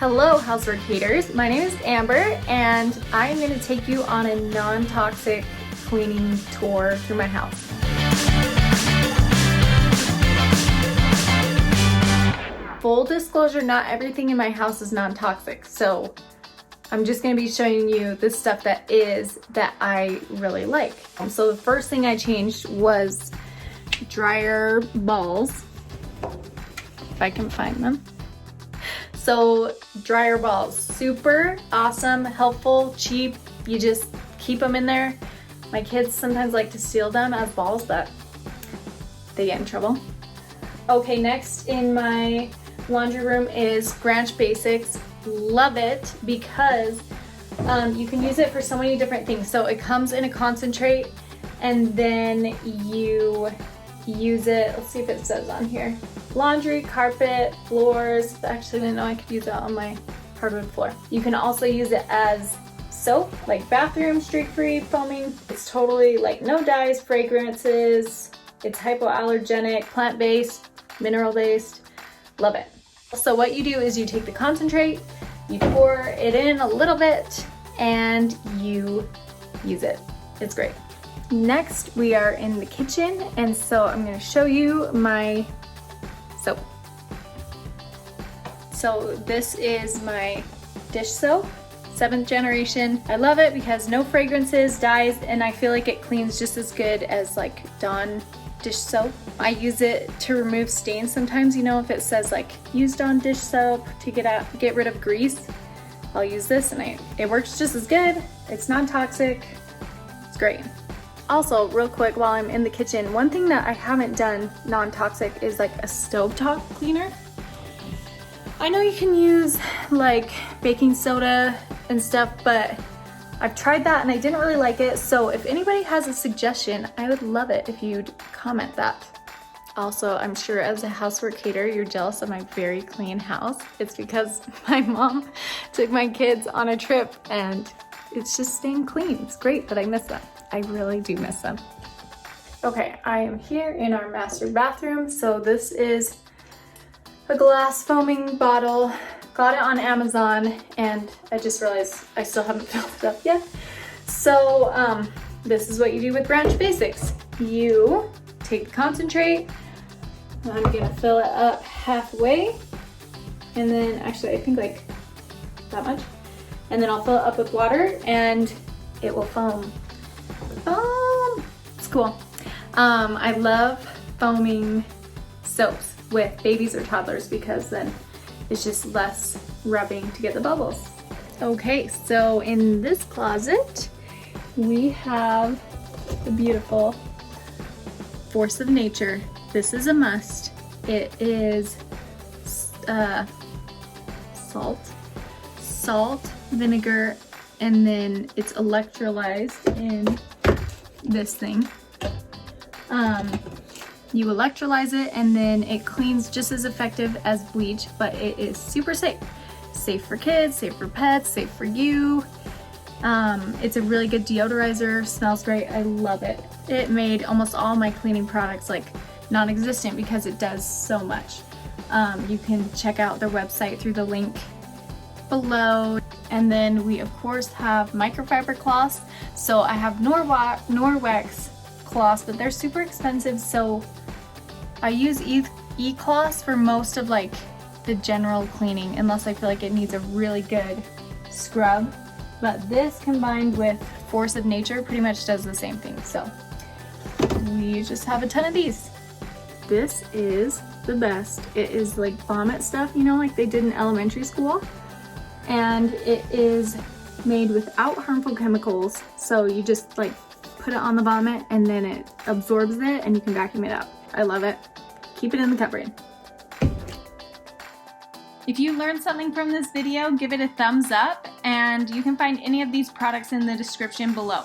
Hello housework haters, my name is Amber and I'm going to take you on a non-toxic cleaning tour through my house. Full disclosure, not everything in my house is non-toxic, so I'm just going to be showing you the stuff that I really like. So the first thing I changed was dryer balls, if I can find them. So dryer balls, super awesome, helpful, cheap. You just keep them in there. My kids sometimes like to steal them as balls, but they get in trouble. Okay, next in my laundry room is Branch Basics. Love it because you can use it for so many different things. So it comes in a concentrate and then you use it, let's see if it says on here. Laundry, carpet, floors. Actually, I didn't know I could use that on my hardwood floor. You can also use it as soap, like bathroom, streak-free, foaming. It's totally like no dyes, fragrances. It's hypoallergenic, plant-based, mineral-based. Love it. So what you do is you take the concentrate, you pour it in a little bit, and you use it. It's great. Next, we are in the kitchen, and so I'm going to show you my soap. So this is my dish soap, 7th generation. I love it because no fragrances, dyes, and I feel like it cleans just as good as like Dawn dish soap. I use it to remove stains sometimes, you know, if it says like use Dawn dish soap to get rid of grease, I'll use this and it works just as good. It's non-toxic. It's great. Also, real quick, while I'm in the kitchen, one thing that I haven't done non-toxic is like a stovetop cleaner. I know you can use like baking soda and stuff, but I've tried that and I didn't really like it. So if anybody has a suggestion, I would love it if you'd comment that. Also, I'm sure as a housework hater, you're jealous of my very clean house. It's because my mom took my kids on a trip and it's just staying clean. It's great, but I miss them. I really do miss them. Okay, I am here in our master bathroom. So this is a glass foaming bottle. Got it on Amazon and I just realized I still haven't filled it up yet. So this is what you do with Branch Basics. You take the concentrate, I'm gonna fill it up halfway, and then actually I think like that much, and then I'll fill it up with water and it will foam. It's cool. I love foaming soaps with babies or toddlers because then it's just less rubbing to get the bubbles. Okay, so in this closet, we have the beautiful Force of Nature. This is a must. It is salt, vinegar, and then it's electrolyzed in this thing. You electrolyze it and then it cleans just as effective as bleach, but it is super safe. Safe for kids, safe for pets, safe for you. It's a really good deodorizer, smells great, I love it. It made almost all my cleaning products like non-existent because it does so much. You can check out their website through the link below. And then we of course have microfiber cloths. So I have Norwex cloths, but they're super expensive, so I use e-cloths for most of like the general cleaning unless I feel like it needs a really good scrub. But this combined with Force of Nature pretty much does the same thing. So we just have a ton of these. This is the best. It is like vomit stuff, you know, like they did in elementary school. And it is made without harmful chemicals. So you just like put it on the vomit and then it absorbs it and you can vacuum it up. I love it. Keep it in the cupboard. If you learned something from this video, give it a thumbs up, and you can find any of these products in the description below.